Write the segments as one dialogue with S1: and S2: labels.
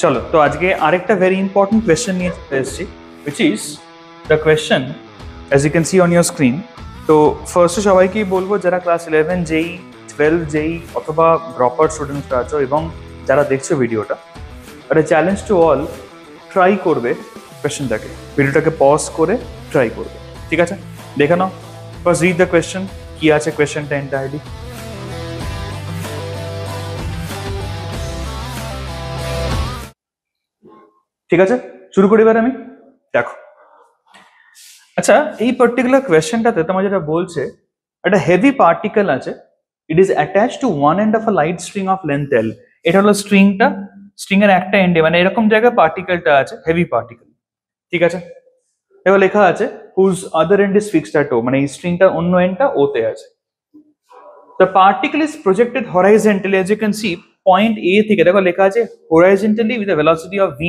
S1: চলো তো আজকে আরেকটা ভেরি ইম্পর্টেন্ট কোয়েশ্চেন নিয়ে চলে এসেছি, which is the question as you can see on your screen. তো ফার্স্টে সবাইকেই বলবো যারা ক্লাস 11 যেই 12 যেই অথবা ড্রপার স্টুডেন্টরা আছো এবং যারা দেখছো ভিডিওটা, একটা চ্যালেঞ্জ টু অল, ট্রাই করবে কোয়েশ্চেনটাকে, ভিডিওটাকে পজ করে ট্রাই করবে, ঠিক আছে? দেখে নাও, ফার্স্ট রিড দ্য কোয়েশ্চেন, কি আছে কোয়েশ্চেনটা এন্টায়ারলি। ঠিক আছে, শুরু করি এবার আমি। দেখো, আচ্ছা এই পার্টিকুলার কোয়েশ্চেনটাতে তোমার যেটা বলছে, একটা হেভি পার্টিকেল আছে, it is attach to one end of a light string of length এল। এটা হলো স্ট্রিংটা, স্ট্রিং এর একটা এন্ডে মানে এরকম জায়গায় পার্টিকেলটা আছে, হেভি পার্টিকেল, ঠিক আছে? এবার লেখা আছে whose other end is fixed at O, মানে এই স্ট্রিংটার অন্য এন্ডটা ওতে আছে। The particle is projected horizontally, as you can see, point A থেকে দেখো লেখা আছে horizontally with a velocity of v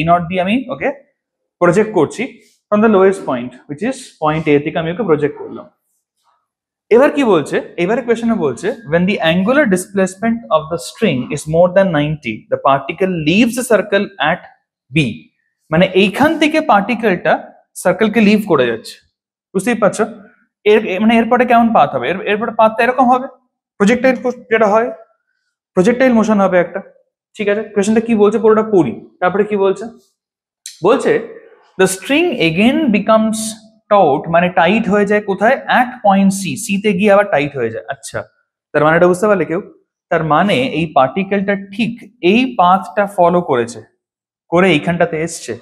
S1: naught দিয়ে আমি ওকে প্রজেক্ট করছি from the lowest point, which is point A থেকে আমি ওকে প্রজেক্ট করলাম। এবার কি বলছে, এবারে কোয়েশ্চনে বলছে when the angular displacement of the string is more than 90, the particle leaves the circle at B, মানে এইখান থেকে পার্টিকেলটা সার্কেলকে লিভ করে যাচ্ছে, বুঝতেই পারছো? এর মানে এরপরে কেমন পাথ হবে, এরপরে পাথটা এরকম হবে, প্রজেক্টাইল যেটা হয় প্রজেক্টাইল মোশন হবে একটা, ঠিক আছে? কোয়েশ্চনটা কি বলছে পুরোটা পড়ি, তারপরে কি বলছে, বলছে the string again becomes tout, মানে টাইট হয়ে যায় কোথায়, অ্যাট পয়েন্ট সি, সি তে গিয়ে আবার টাইট হয়ে যায়। আচ্ছা, তার মানেটা বুঝতে পারলে কেউ? তার মানে এই পার্টিকেলটা ঠিক এই পাথটা ফলো করেছে, করে এইখানটাতে এসছে,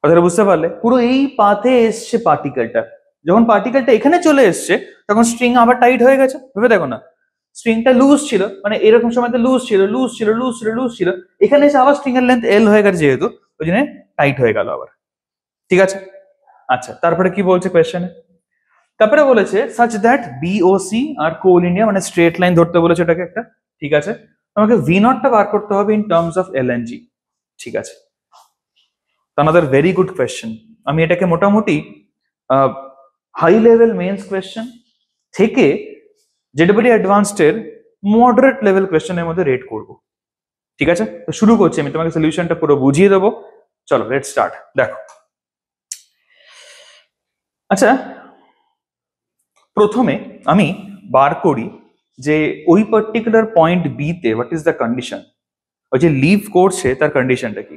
S1: কথাটা বুঝতে পারলে? পুরো এই পাথে এসছে পার্টিকেলটা, যখন পার্টিকেলটা এখানে চলে এসছে তখন স্ট্রিং আবার টাইট হয়ে গেছে। ভেবে দেখো না, স্ট্রিংটা লুজ ছিল, মানে এরকম সময়তে লুজ ছিল, এখানে এসে আবার স্ট্রিং এর লেন্থ এল হয়ে গেছে যেহেতু, ওই জন্য টাইট হয়ে গেল আবার, ঠিক আছে? আচ্ছা, তারপরে কি বলছে কোয়েশ্চেনে, তারপরে বলেছে such that B O C are collinear, মানে স্ট্রেট লাইন ধরতে বলেছে ওটাকে একটা, ঠিক আছে? আমাকে ভি নটটা বার করতে হবে in terms of L and G, ঠিক আছে? another very good question, আমি এটাকে মোটামুটি হাই লেভেল মেন্স কোয়েশ্চেন থেকে জেডবিডি অ্যাডভান্সড এর মডারেট লেভেল কোয়েশ্চেনের মধ্যে রেট করব, ঠিক আছে? তো শুরু করছি, আমি তোমাকে সলিউশনটা পুরো বুঝিয়ে দেবো। চলো লেটস স্টার্ট। দেখো, আচ্ছা প্রথমে আমি বার করি যে ওই পার্টিকুলার পয়েন্ট বি তে হোয়াট ইজ দ্য কন্ডিশন, ওই যে লিভ করছে তার কন্ডিশনটা কি,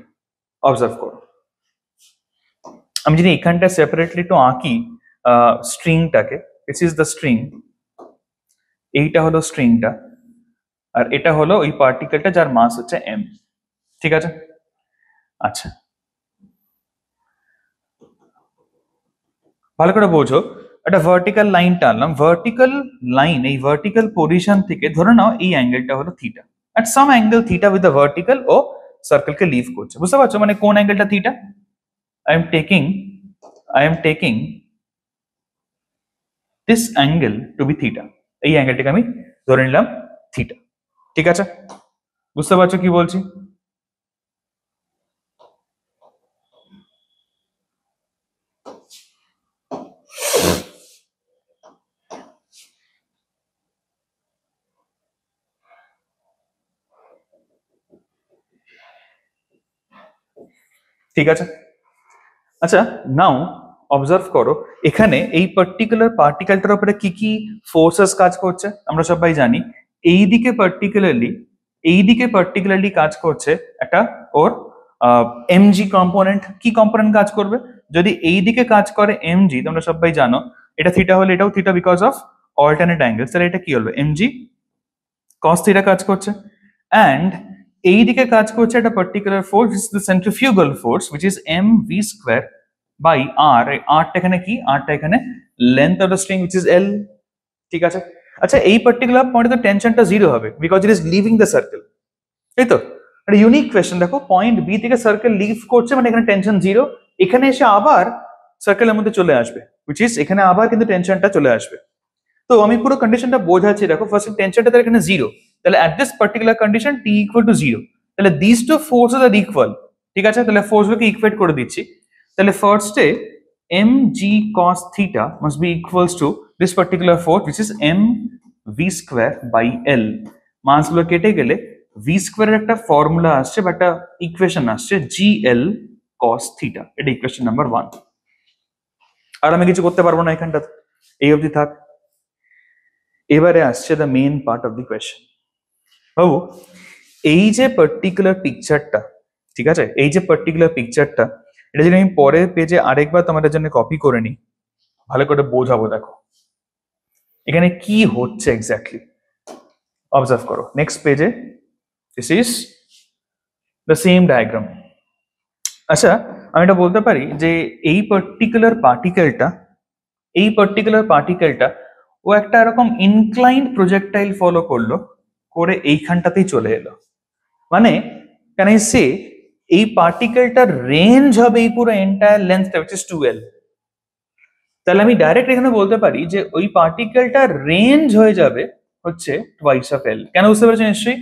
S1: অবজার্ভ করো। আমি যদি এখানটা সেপারেটলি একটু আঁকি স্ট্রিংটাকে, দিস ইজ দ্য স্ট্রিং, এইটা হলো স্ট্রিংটা, আর এটা হলো ওই পার্টিকেলটা যার মাস হচ্ছে এম, ঠিক আছে? আচ্ছা, ভালো করে বোঝো, একটা ভার্টিক্যাল লাইন টানলাম, ভার্টিক্যাল লাইন, এই ভার্টিক্যাল পজিশন থেকে ধরে নাও এই অ্যাঙ্গেলটা হলো theta, at some angle theta with the vertical ও সার্কেলকে লিভ করছে, বুঝতে পারছো? মানে কোন অ্যাঙ্গেলটা theta, I am taking this angle to be theta, এই অ্যাঙ্গেলটাকে আমি ধরে নিলাম থিটা, ঠিক আছে? বুঝতে পারছো কি বলছি? ঠিক আছে, আচ্ছা নাও অবজার্ভ করো, এখানে এই পার্টিকুলার পার্টিকেলটার উপরে কি কি ফোর্সেস কাজ করছে আমরা সবাই জানি। এইদিকে পার্টিকুলারলি কাজ করছে একটা ওর এমজি কম্পোনেন্ট। কি কম্পোনেন্ট কাজ করবে? যদি এইদিকে কাজ করে এমজি, তোমরা সবাই জানো এটা থিটা হলে এটাও theta because of alternate angles, তাহলে এটা কি হলো, এমজি কস থিটা কাজ করছে। অ্যান্ড এইদিকে কাজ করছে একটা particular force, the centrifugal force, which is mv square by r. আরটা এখানে কি, আরটা এখানে length of the string which is l, ঠিক আছে? আচ্ছা, এই পার্টিকুলার পয়েন্টে টেনশনটা জিরো হবে because it is living the circle, তাই তো? একটা ইউনিক কোয়েশ্চেন, দেখো পয়েন্ট বি থেকে সার্কেল লিভ করছে, মানে এখানে টেনশন জিরো, এখানে এসে আবার সার্কেলের মধ্যে চলে আসবে, which is এখানে আবার কিন্তু টেনশনটা চলে আসবে। তো আমি পুরো কন্ডিশনটা বোঝাচ্ছি, দেখো ফার্স্ট টেনশনটা তার এখানে জিরো, তাহলে at this particular condition T equal to zero, তাহলে this two forces are equal, ঠিক আছে? তাহলে ফোর্সগুলোকে ইকুয়েট করে দিচ্ছি, তাহলে ফার্স্টে m g cos theta must be equals to this particular force which is m v square by L, মাসগুলো কেটে গেলে ভি স্কোয়ারের একটা ফর্মুলা আসছে বা একটা ইকুয়েশন আসছে GL cos থিটা, এটা ইকুয়েশন নাম্বার 1। আর আমি কিছু করতে পারবো না এখানটা, এই অবধি থাক। এবারে আসছে the main part of the question. বাবু, এই যে পার্টিকুলার পিকচারটা, ঠিক আছে, এই যে পার্টিকুলার পিকচারটা, এটা যদি আমি পরের পেজে আরেকবার তোমাদের জন্য কপি করে নিই, ভালো করে বোঝাবো। দেখো এখানে কি হচ্ছে এক্স্যাক্টলি, অবজার্ভ করো। নেক্সট পেজে this is the same diagram. আচ্ছা, আমি এটা বলতে পারি যে এই পার্টিকুলার পার্টিকেলটা ও একটা এরকম ইনক্লাইন্ড প্রজেক্টাইল ফলো করলো, করে এইখানটাতেই চলে এলো। মানে ক্যান আই সে এই পার্টিকেলটার রেঞ্জ হবে এই পুরো এন্টায়ার লেন্থটা, which is 2L। তাহলে আমি ডাইরেক্ট এখানে বলতে পারি যে ওই পার্টিকেলটার রেঞ্জ হয়ে যাবে হচ্ছে টুয়াইস অফ L। কেন বুঝতে পেরেছো নিশ্চয়ই?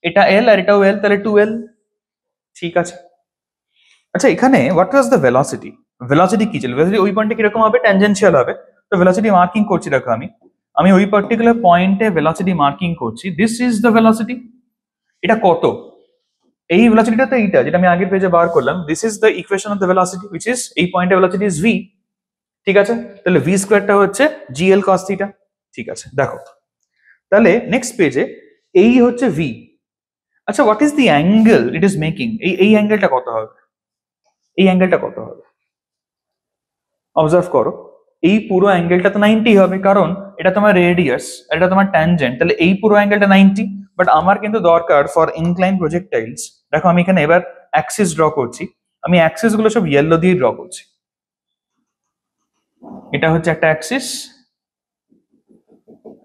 S1: এটা L আর এটাও L, তাহলে 2L। ঠিক আছে। আচ্ছা, এখানে what was the velocity? Velocity কি ছিল? ভেলোসিটি ওই পয়েন্টে কিরকম হবে? ট্যানজেনশিয়াল হবে। তো ভেলোসিটি মার্কিং করছি, দেখো আমি ওই পার্টিকুলার পয়েন্টে ভেলোসিটি মার্কিং করছি। This is the velocity. এটা কত? এই ভেলোসিটিটা তো এইটা যেটা আমি আগের পেজে বার করলাম। This is the equation of the velocity, which is এই পয়েন্টে ভেলোসিটি ইজ v। ঠিক আছে, তাহলে v স্কোয়ারটা হচ্ছে GL cos থিটা। ঠিক আছে, দেখো তাহলে নেক্সট পেজে এই হচ্ছে v। আচ্ছা, what is the angle it is making? এই অ্যাঙ্গেলটা কত হবে? এই অ্যাঙ্গেলটা কত হবে? অবজার্ভ করো, এই পুরো অ্যাঙ্গেলটা তো 90 হবে, কারণ এটা তোমার রেডিয়াস আর এটা তোমার ট্যানজেন্ট, তাহলে এই পুরো অ্যাঙ্গেলটা 90। বাট আমার কিন্তু দরকার ফর ইনক্লাইন প্রজেক্টাইলস। দেখো আমি এখানে এবার অ্যাক্সিস ড্র করছি, আমি অ্যাক্সিস গুলো সব ইয়েলো দিয়ে ড্র করছি। এটা হচ্ছে একটা অ্যাক্সিস,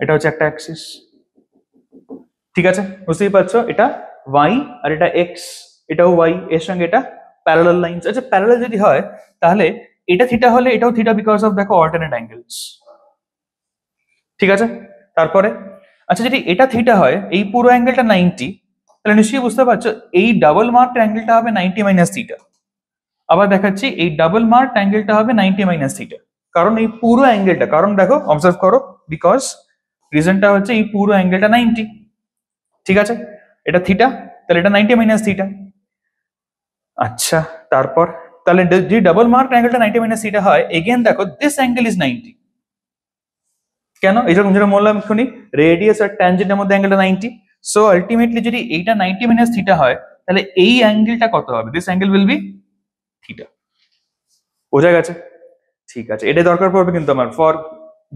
S1: এটা হচ্ছে একটা অ্যাক্সিস। ঠিক আছে, বুঝতেই পারছো, এটা y আর এটা x, এটাও y, এর সঙ্গে এটা প্যারালাল লাইনস। আচ্ছা, প্যারালাল যদি হয় তাহলে এটা থিটা হলে এটাও থিটা, বিকজ অফ দেখো অল্টারনেট অ্যাঙ্গেলস। ঠিক আছে, তারপরে আচ্ছা যদি এটা থিটা হয়, এই পুরো অ্যাঙ্গেলটা 90, তাহলে নিশ্চয়ই বুঝতে পারছো এই ডাবল মার্ক অ্যাঙ্গেলটা হবে 90 মাইনাস থিটা। আবার দেখাচ্ছি, এই ডাবল মার্ক অ্যাঙ্গেলটা হবে 90 মাইনাস থিটা, কারণ এই পুরো অ্যাঙ্গেলটা, কারণ দেখো অবজার্ভ করো, বিকজ রিজনটা হচ্ছে এই পুরো অ্যাঙ্গেলটা 90। ঠিক আছে, এটা থিটা, তাহলে এটা 90 মাইনাস থিটা। আচ্ছা, তারপর তাহলে যে ডাবল মার্ক অ্যাঙ্গেলটা 90 মাইনাস থিটা হয়, এগেন দেখো দিস অ্যাঙ্গেল ইজ 90। কেন? এরকম যেটা বললাম এক্ষুনি, রেডিয়াস আর ট্যানজেন্টের মধ্যে অ্যাঙ্গেলটা 90। সো আলটিমেটলি যদি এইটা 90 মাইনাস থিটা হয়, তাহলে এই অ্যাঙ্গেলটা কত হবে? This angle will be theta. বোঝা গেছে? ঠিক আছে, এটা দরকার পড়বে কিন্তু আমার for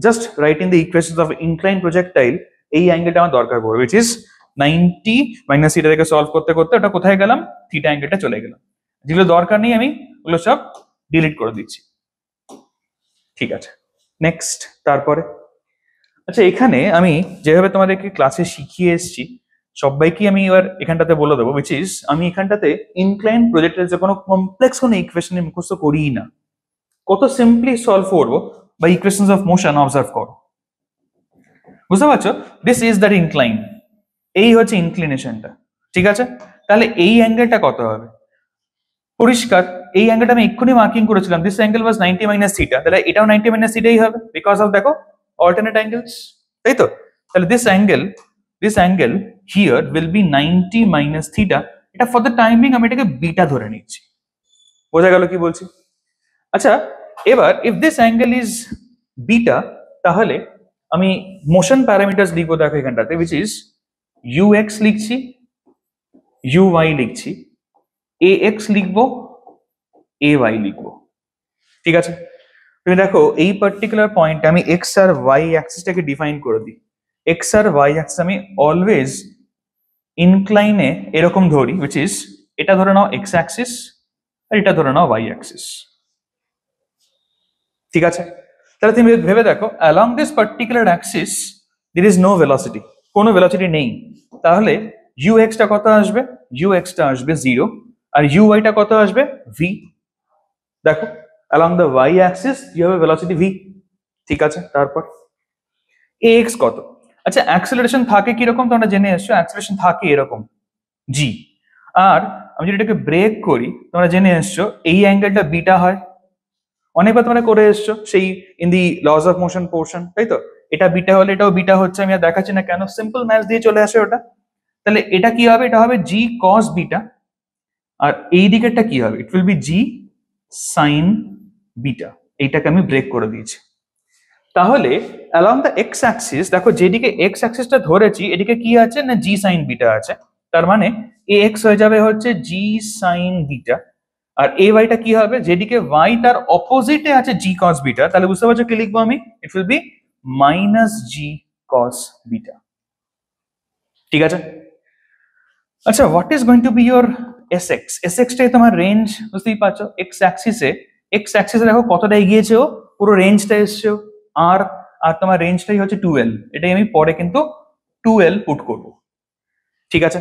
S1: just writing the equations of incline projectile. এই অ্যাঙ্গেলটা আমার দরকার পড়বে, হুইচ ইজ 90 মাইনাস থিটা থেকে সলভ করতে করতে ওটা কোথায় গেলাম? থিটা অ্যাঙ্গেলটা চলে গেলাম। যেগুলো দরকার নেই আমি ওগুলো সব ডিলিট করে দিচ্ছি। ঠিক আছে, নেক্সট। তারপরে আচ্ছা, এখানে আমি যেভাবে তোমাদেরকে ক্লাসে শিখিয়ে এসেছি সবাইকে আমি এবার এখানটাতে বলে দেবো, উইচ ইজ আমি এখানটাতে ইনক্লাইন প্রজেক্টের যে কোনো কমপ্লেক্স কোনো ইকুয়েশন মুখস্থ করিই না, কত সিম্পলি সলভ করবো বা ইকুয়েশনস অফ মোশন অবজার্ভ করো। বুঝতে পারছো? দিস ইজ দ্যাট ইনক্লাইন, এই হচ্ছে ইনক্লিনেশনটা। ঠিক আছে, তাহলে এই অ্যাঙ্গেলটা কত হবে? পরিষ্কার, এই অ্যাঙ্গেলটা আমি এক্ষুনি মার্কিং করেছিলাম, this angle was 90 minus theta, তাহলে এটাও 90 মাইনাস থিটাই হবে, বিকজ অফ দেখো alternate angles, তাই তো? তাহলে this angle here will be 90 minus theta। এটা for the time being আমি এটাকে বিটা ধরে নিচ্ছি। বোঝা গেল কি বলছি? আচ্ছা, এবার if this angle is beta, তাহলে আমি মোশন প্যারামিটারস লিখবো, দেখো এখানটাতে, which is ux লিখছি, uy লিখছি, ax লিখবো, ay লিখবো। ঠিক আছে, তুমি দেখো এই পার্টিকুলার পয়েন্টে আমি এক্স আর ওয়াই অ্যাক্সিসটাকে ডিফাইন করে দিই। এক্স আর ওয়াই অ্যাক্সিস আমি অলওয়েজ ইনক্লাইনে এরকম ধরি, হুইচ ইজ এটা ধরে নাও এক্স অ্যাক্সিস আর এটা ধরে নাও ওয়াই অ্যাক্সিস। ঠিক আছে, তাহলে তুমি ভেবে দেখো, along this particular axis there is no velocity, কোনো ভেলোসিটি নেই, তাহলে ইউ এক্সটা কত আসবে? ইউ এক্সটা আসবে 0, আর ইউ ওয়াইটা কত আসবে? ভি। দেখো along the y axis you have a velocity v। ঠিক আছে, তারপর ax কত? আচ্ছা, অ্যাক্সেলারেশন থাকে কি রকম তোমরা জেনে এসছো, অ্যাক্সেলারেশন থাকে এরকম g। আর আমি যদি এটাকে ব্রেক করি, তোমরা জেনে এসছো এই অ্যাঙ্গেলটা বিটা হয়, অনেকবার তোমরা করে এসছো সেই in the laws of motion portion, তাই তো? এটা বিটা হলে এটাও বিটা হচ্ছে, আমি আর দেখাচ্ছি না কেন, সিম্পল ম্যাথ দিয়ে চলে আসে ওটা। তাহলে এটা কি হবে, এটা হবে জি কস বিটা, আর এই দিকেরটা কি হবে, ইট will B G sign beta. এইটাকে আমি ব্রেক করে দিয়েছি। তাহলে অ্যালং দ্য এক্স অ্যাক্সিস দেখো, যেদিকে এক্স অ্যাক্সিসটা ধরেছি এদিকে কি আছে না জি সাইন বিটা আছে, তার মানে এ এক্স হয়ে যাবে হচ্ছে জি সাইন বিটা, আর এ ওয়াইটা কি হবে, যেদিকে ওয়াই তার অপোজিটে আছে জি কস বিটা, তাহলে বুঝতে পারছো কি লিখবো আমি, it will be minus g cos beta. ঠিক আছে। আচ্ছা, what is going to be your S X? S এক্সটাই তোমার রেঞ্জ, বুঝতেই পারছো এক্স অ্যাক্সিসে দেখো কতটা এগিয়েছে ও, পুরো রেঞ্জটা এসছে আর আর তোমার রেঞ্জটাই হচ্ছে 2l, এটাই আমি পরে কিন্তু 2l পুট করব। ঠিক আছে।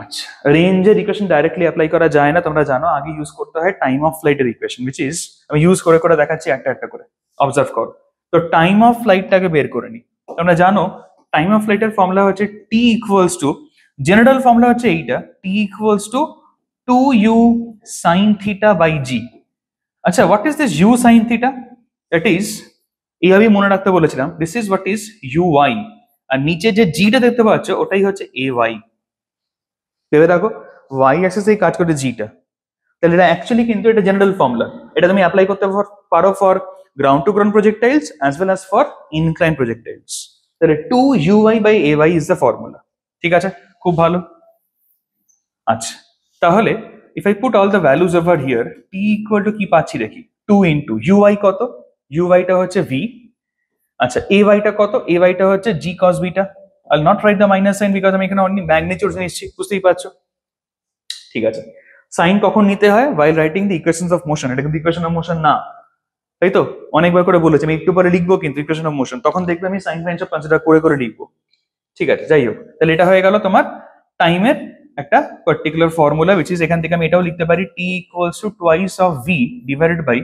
S1: আচ্ছা, রেঞ্জের ইকুয়েশন ডাইরেক্টলি অ্যাপ্লাই করা যায় না, তোমরা জানো, আগে ইউজ করতে হয় টাইম অফ ফ্লাইটের ইকুয়েশন, উইচ ইজ আমি ইউজ করে করে দেখাচ্ছি একটা একটা করে, অবজার্ভ করো। তো টাইম অফ ফ্লাইটটাকে বের করে নি। তোমরা জানো টাইম অফ ফ্লাইটের ফর্মুলা হচ্ছে T equals to, general formula হচ্ছে এইটা, T equals to 2u sin theta by g। আচ্ছা, what is this u sin theta? That is, এইভাবেই মনে রাখতে বলেছিলাম, this is what is uy, আর নিচে যে জিটা দেখতে পাচ্ছ ওটাই হচ্ছে ay। ভেবে দেখো, y অ্যাক্সিসে কাজ করে জিটা, তাহলে এটা অ্যাকচুয়ালি কিন্তু এটা জেনারেল ফর্মুলা, এটা তুমি অ্যাপ্লাই করতে পারো for ground to ground projectiles as well as for incline projectiles. তাহলে 2uy by ay is the formula. ঠিক আছে, খুব ভালো। আচ্ছা, তাহলে if I put all the values over here, T equal to কি পাচ্ছি দেখি, 2 ইন্টু uy কত, uy টা হচ্ছে v। আচ্ছা, ay টা কত, ay টা হচ্ছে g cos beta. I will not write the minus sine because আমি এখানে অনলি ম্যাগনিটিউডস নিচ্ছি, বুঝতেই পারছো। ঠিক আছে, সাইন কখন নিতে হয়, while writing the equations of motion, এটা কিন্তু ইকুয়েশন অফ মোশন না, তাই তো অনেকবার করে বলেছি, আমি একটু পরে লিখবো কিন্তু ইকুয়েশন অফ মোশন, তখন দেখবে আমি সাইন ফাইন সব কনসিডার করে করে লিখবো। ঠিক আছে, যাই হোক, তাহলে এটা হয়ে গেল তোমার টাইমের একটা পার্টিকুলার ফর্মুলা, উইচ ইজ, এখান থেকে আমি এটাও লিখতে পারি, T equals to twice of v divided by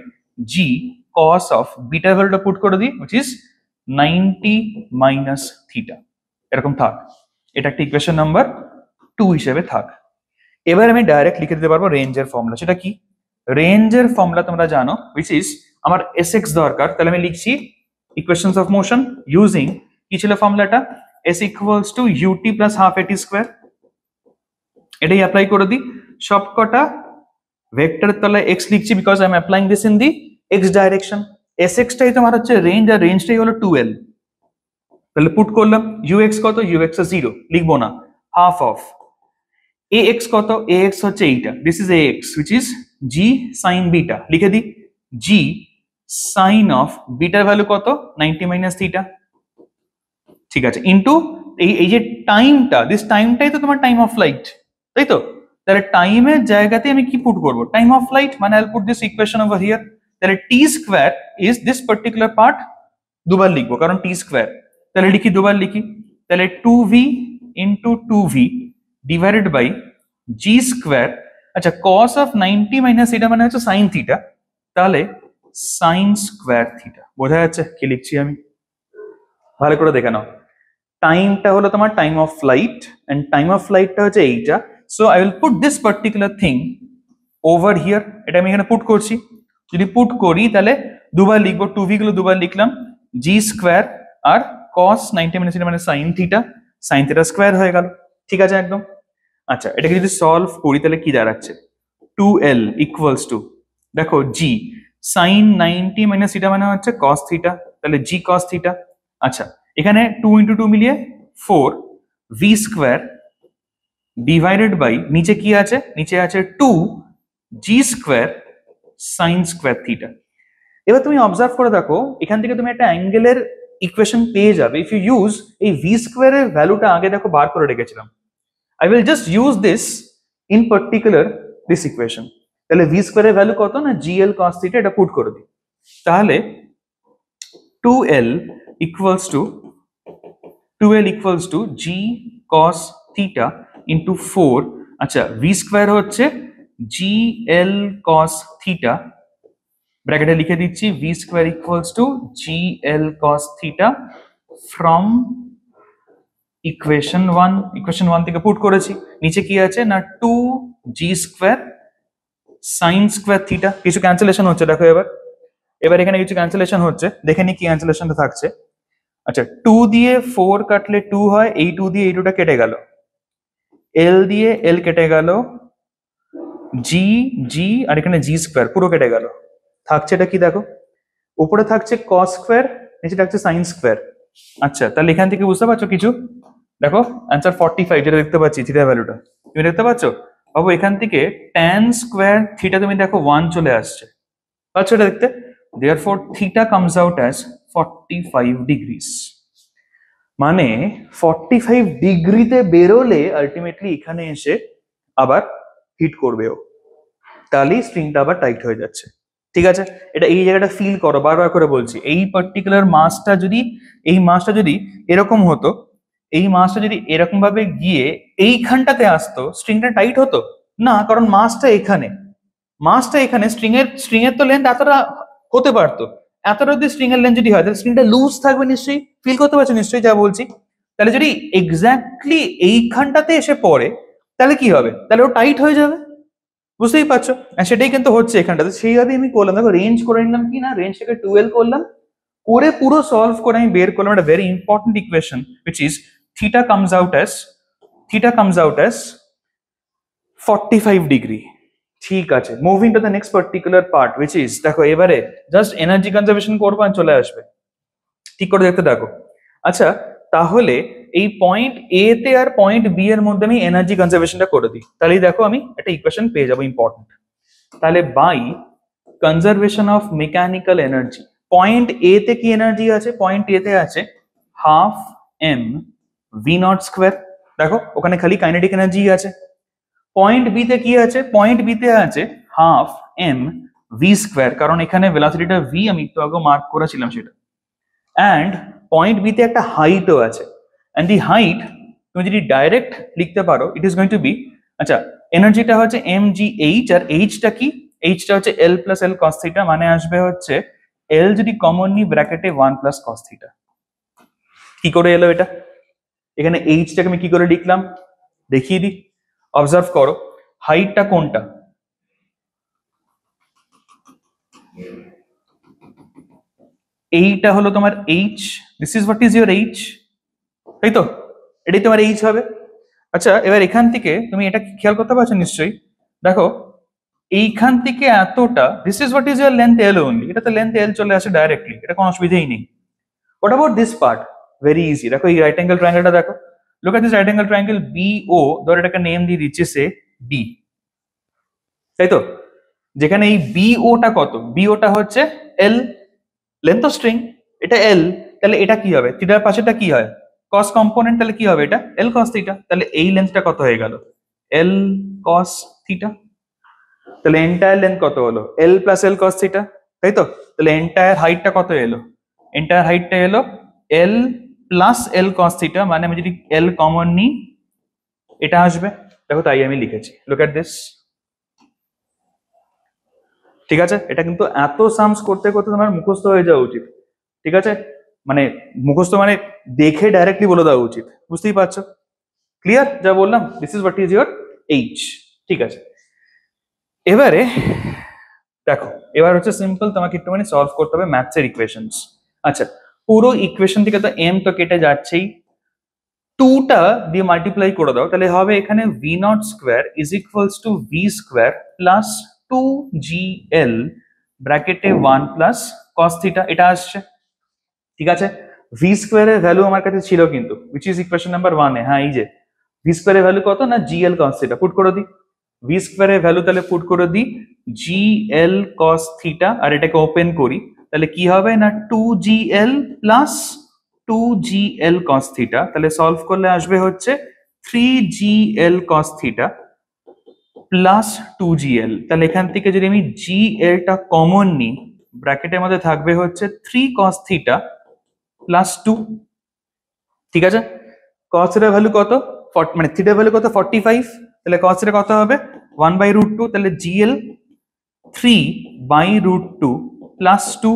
S1: g cos of beta, ভ্যালুটা পুট করে দিই, উইচ ইজ 90 মাইনাস থিটা। এরকম থাক, এটা একটা ইকুয়েশন নাম্বার 2 হিসেবে থাক। এবার আমি ডাইরেক্ট লিখে দিতে পারবো রেঞ্জের ফর্মুলা। সেটা কি, রেঞ্জের ফর্মুলা তোমরা জানো, উইচ ইজ আমার এস এক্স দরকার, তাহলে আমি লিখছি ইকুয়েশনস অফ মোশন ইউজিং, কি ছিল ফর্মুলাটা, S equals to u t plus half a t square. এটাই অ্যাপ্লাই করে দিই, সবকটা ভেক্টরের তলায় এক্স লিখছি because I am applying this in the x direction. S এক্সটাই তোমার হচ্ছে রেঞ্জ, আর রেঞ্জটাই হলো 2l। তাহলে পুট করলাম, ইউ এক্স কত, ইউ এক্স 0 লিখবো না, হাফ অফ ax কত, ax হচ্ছে এইটা, this is ax which is g sin beta, লিখে দিই g sin of bitter value কত, 90 মাইনাস থিটা। ঠিক আছে, ইনটু এই যে টাইমটা, দিস টাইমটাই তো তোমার টাইম অফ ফ্লাইট, তাই তো। তাহলে টাইমের জায়গাতে আমি কি পুট করবো, টাইম অফ ফ্লাইট, মানে I will put this equation over here. তাহলে T square is this particular part, দুবার লিখবো কারণ টি স্কোয়ার, তাহলে লিখি দুবার লিখি, তাহলে 2v into 2v divided by G square. আচ্ছা, কস অফ 90 মাইনাস থিটা মানে হচ্ছে সাইন থিটা, তাহলে সাইন স্কোয়ার থিটা। বোঝা যাচ্ছে কি লিখছি আমি, ভালো করে দেখে নাও। টাইমটা হলো তোমার time of flight, and time of ফ্লাইটটা হচ্ছে এইটা, so I will put this particular thing over here. এটা আমি এখানে পুট করছি, যদি পুট করি তাহলে দুবার লিখবো, 2v গুলো দুবার লিখলাম, জি স্কোয়ার আর কস 90 মাইনাস থিটা মানে sine theta, sine theta square হয়ে গেল। ঠিক আছে একদম। আচ্ছা, এটাকে যদি সলভ করি তাহলে কি দাঁড়াচ্ছে, 2l ইকুয়ালস টু, দেখো জি সাইন 90 মাইনাস থিটা মানে হচ্ছে কস থিটা, তাহলে জি কস থিটা। আচ্ছা, এখানে 2 ইন্টু 2 মিলিয়ে 4 ভি স্কোয়ার ডিভাইডেড বাই, নিচে কি আছে, নিচে আছে 2 G square sine square theta. এবার তুমি অবজার্ভ করে দেখো, এখান থেকে তুমি একটা অ্যাঙ্গেলের ইকুয়েশন পেয়ে যাবে ইফ ইউ ইউজ এই ভি স্কোয়ারের ভ্যালুটা আগে দেখো বার করে রেখেছিলাম। I will just use this in particular this equation. তাহলে v স্কয়ারের ভ্যালু কত না gl cos theta, এটা পুট করে দিই, তাহলে 2l equals to g cos theta into 4। আচ্ছা, v স্কয়ার হচ্ছে gl cos theta, ব্র্যাকেটে লিখে দিচ্ছি v square equals to gl cos theta from equation 1 থেকে পুট করেছি। নিচে কি আছে না 2g square sine square theta, কিছু ক্যান্সেলেশন হচ্ছে দেখো, এবার এখানে কিছু ক্যান্সেলেশন হচ্ছে, দেখে নি কি ক্যান্সেলেশনটা থাকছে। আচ্ছা, 2 দিয়ে 4 কাটলে 2 হয়, এই 2 দিয়ে এই 2টা কেটে গেল, এল দিয়ে এল কেটে গেল, জি জি আর এখানে জি স্কোয়ার পুরো কেটে গেল। থাকছে এটা কি দেখো, উপরে থাকছে কস স্কোয়ার, নিচে থাকছে সাইন স্কোয়ার। আচ্ছা তাহলে এখান থেকে বুঝতে পারছো কিছু? দেখো অ্যান্সার 45 যেটা দেখতে পাচ্ছি থিটা ভ্যালুটা, তুমি দেখতে পাচ্ছ বাবু? এখান থেকে ট্যান স্কোয়ার থিটা তুমি দেখো 1 চলে আসছে, পাচ্ছ এটা দেখতে? Therefore theta comes out as 45 degrees. মানে 45 ডিগ্রিতে বেরোলে আলটিমেটলি এখানে এসে আবার হিট করবে ও, তাহলেই স্ট্রিংটা আবার টাইট হয়ে যাচ্ছে। ঠিক আছে, এটা এই জায়গাটা ফিল করো, বারবার করে বলছি। এই পার্টিকুলার মাসটা যদি, এই মাসটা যদি এরকম হতো, এই মাসটা যদি এরকম ভাবে গিয়ে এইখানটাতে আসতো, স্ট্রিংটা টাইট হতো না, কারণ মাসটা এখানে, মাসটা এখানে, স্ট্রিং এর তো লেন্থ এতটা হতে পারতো, এতটা যদি স্ট্রিং এর লেন্থ যদি হয় তাহলে স্ট্রিংটা লুজ থাকবে নিশ্চয়ই, ফিল করতে পারছো নিশ্চয়ই যা বলছি? তাহলে যদি এক্স্যাক্টলি এইখানটাতে এসে পড়ে তাহলে কি হবে? তাহলে ও টাইট হয়ে যাবে, বুঝতেই পারছো? সেটাই কিন্তু হচ্ছে এখানটাতে, সেইভাবে আমি করলাম। দেখো রেঞ্জ করে নিলাম কি না, রেঞ্জটাকে 12 করলাম, করে পুরো সলভ করে আমি বের করলাম একটা very important equation which is theta comes out as, theta comes out as 45 degree. ঠিক আছে, moving to the next particular part which is, দেখো এবারে জাস্ট এনার্জি কনজারভেশন করবো আর চলে আসবে, ঠিক করে দেখতে থাকো। আচ্ছা তাহলে এই পয়েন্ট এ তে আর পয়েন্ট বি এর মধ্যে আমি এনার্জি কনজারভেশনটা করে দিই, তাহলেই দেখো আমি একটা ইকুয়েশন পেয়ে যাবো ইম্পর্টেন্ট। তাহলে by conservation of mechanical energy, point A তে কি এনার্জি আছে? পয়েন্ট এ তে আছে half m v naught square, দেখো ওখানে খালি কাইনেটিক এনার্জি আছে। পয়েন্ট বি তে কি আছে? পয়েন্ট বি তে আছে হাফ এম ভি স্কোয়ার, কারণ এখানে ভেলোসিটিটা ভি আমি একটু আগে মার্ক করেছিলাম সেটা। অ্যান্ড পয়েন্ট বি তে একটা হাইটও আছে, অ্যান্ড দি হাইট তুমি যদি ডাইরেক্ট লিখতে পারো it is going to be, আচ্ছা এনার্জিটা হচ্ছে এম জি এইচ, আর এইচটা কি? এইচটা হচ্ছে এল প্লাস এল কস থিটা, মানে আসবে হচ্ছে এল যদি কমন নি ব্র্যাকেটে 1 প্লাস কস থিটা। কি করে এলো এটা? এখানে এইচটাকে আমি কি করে লিখলাম দেখিয়ে দিই, অবজার্ভ করো। হাইটটা কোনটা? এইটা হলো তোমার H, this is what is your H, তাই তো? এটাই তোমার এইচ হবে। আচ্ছা এবার এখান থেকে তুমি এটা খেয়াল করতে পারছো নিশ্চয়ই, দেখো এইখান থেকে এতটা, this is what is your length L only, এটা তো লেন্থ এল চলে আসে ডাইরেক্টলি, এটা কোনো অসুবিধাই নেই। What about this part? Very easy, দেখো এই রাইট অ্যাঙ্গেল ট্রায়াঙ্গেলটা দেখো, look at this right angle triangle BO, ধর এটাকে নেম দিয়ে দিচ্ছি সে ডি, তাই তো? যেখানে এই বিওটা কত? বিওটা হচ্ছে এল, লেন্থ অফ স্ট্রিং, এটা এল, তাহলে এটা কি হবে? থিটার পাশেটা কি হয়? কস কম্পোনেন্ট, তাহলে কি হবে? এটা এল কস থিটা, তাহলে এই লেন্থটা কত হয়ে গেল? এল কস থিটা। তাহলে এন্টায়ার লেন্থ কত হলো? এল প্লাস এল কস থিটা, তাই তো? তাহলে এন্টায়ার হাইটটা কত এলো? এন্টায়ার হাইটটা এলো এল প্লাস এল কস থিটা, মানে আমি যদি এল কমন নিই এটা আসবে, দেখো তাই আমি লিখেছি, লুক এট দিস। ঠিক আছে, এটা কিন্তু এত সামস করতে করতে তোমার মুখস্থ হয়ে যাওয়া উচিত, ঠিক আছে? মানে মুখস্থ মানে দেখে ডাইরেক্টলি বলে দেওয়া উচিত, বুঝতেই পারছো? ক্লিয়ার যা বললাম? This is what is your H. ঠিক আছে, এবারে দেখো এবার হচ্ছে সিম্পল, তোমাকে একটুখানি সলভ করতে হবে ম্যাথসের ইকুয়েশনস। আচ্ছা পুরো ইকুয়েশন থেকে তো এম তো কেটে যাচ্ছেই, টুটা দিয়ে মাল্টিপ্লাই করে দাও, তাহলে হবে এখানে V naught square is equals to V square plus 2gl ব্র্যাকেটে 1 প্লাস কস থিটা, এটা আসছে। ঠিক আছে, ভি স্কোয়ারের ভ্যালু আমার কাছে ছিল কিন্তু, উইচ ইজ ইকুয়েশন নাম্বার 1 এ। হ্যাঁ এই যে ভি স্কোয়ারের ভ্যালু কত না জিএল কস থিটা, পুট করে দিই ভি স্কোয়ারের ভ্যালু, তাহলে পুট করে দিই জিএল কস থিটা, আর এটাকে ওপেন করি, তাহলে কি হবে না 2gl plus 2gl cos theta, তাহলে সলভ করলে আসবে হচ্ছে 3gl cos theta plus 2gl। তাহলে এখান থেকে যদি আমি gl টা কমন নিই, ব্র্যাকেটের মধ্যে থাকবে হচ্ছে 3 cos থিটা প্লাস 2। ঠিক আছে, cos এর ভ্যালু কত? মানে থিটার ভ্যালু কত? 45, তাহলে cos এর কত হবে? 1/√2, তাহলে gl 3/√2 plus 2।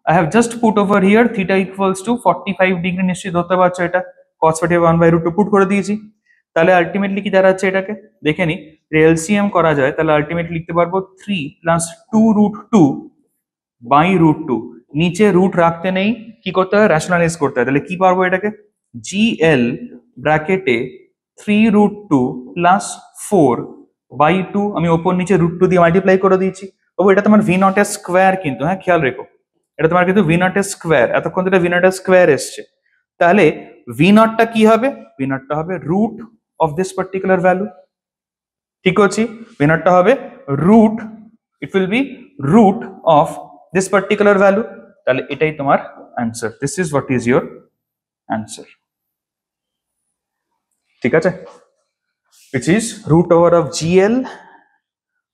S1: I have just put over here theta equals to 45 degree, নিশ্চয়ই ধরতে পারছো এটা, cos 45 1/√2 পুট করে দিয়েছি। তাহলে আলটিমেটলি কি দাঁড়াচ্ছে এটাকে দেখে নি, এলসিএম করা যায়, তাহলে আলটিমেটলি লিখতে পারবো 3 প্লাস 2√2/√2, নিচে রুট রাখতে নেই, কি করতে হয়? রেশনালাইজ করতে হয়। তাহলে কি পারবো এটাকে? জিএল ব্র্যাকেটে 3√2 প্লাস 4/2, আমি ওপর নিচে √2 দিয়ে মাল্টিপ্লাই করে দিয়েছি। তবু এটা তোমার ভি নট এর স্কোয়ার কিন্তু, হ্যাঁ খেয়াল রেখো, এটা তোমার কিন্তু ভি নট এর স্কোয়ার, এতক্ষণ এটা ভি নট এর স্কোয়ার এসছে। তাহলে ভি নটটা কি হবে? ভি নটটা হবে root of this particular value, ঠিক আছে? ভি নটটা হবে root, it will be root of this particular value. তাহলে এটাই তোমার answer, this is what is your answer, ঠিক আছে? which is root over of GL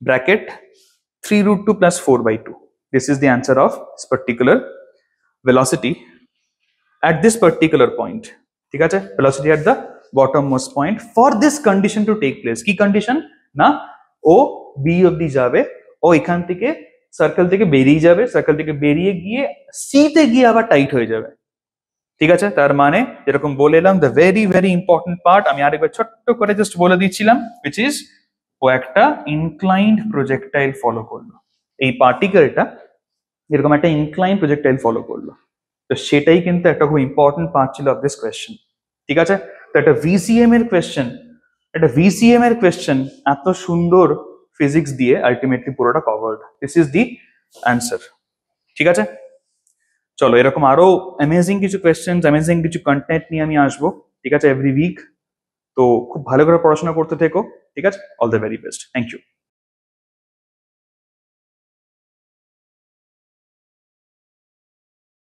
S1: bracket 3√2 plus 4/2. This is the answer of this particular velocity at this particular point. ঠিক আছে? Velocity at the bottommost point for this condition to take place. কি condition? না ও B অবধি যাবে, ও এখান থেকে circle থেকে বেরিয়ে যাবে, সার্কেল থেকে বেরিয়ে গিয়ে সি তে গিয়ে আবার টাইট হয়ে যাবে, ঠিক আছে? তার মানে যেরকম বলে এলাম, the very very important part আমি আরেকবার ছোট্ট করে জাস্ট বলে দিচ্ছিলাম, which is ও একটা ইনক্লাইন্ড প্রজেক্টাইল ফলো করলো, এই পার্টিকেলটা এরকম একটা ইনক্লাইন্ড প্রজেক্টাইল ফলো করলো, তো সেটাই কিন্তু একটা খুব ইম্পর্টেন্ট পার্ট ছিল অফ দিস কোয়েশ্চেন, ঠিক আছে? তো একটা ভিসিএম এর কোয়েশ্চেন, একটা ভিসিএম এর কোয়েশ্চেন এত সুন্দর ফিজিক্স দিয়ে আলটিমেটলি পুরোটা covered, this is the answer, ঠিক আছে? চলো এরকম আরো অ্যামেজিং কিছু কোয়েশ্চেন, অ্যামেজিং কিছু কন্টেন্ট নিয়ে আমি আসবো, ঠিক আছে, এভরি উইক। তো খুব ভালো করে পড়াশোনা করতে থেকো, ঠিক আছে? All the very best, thank you.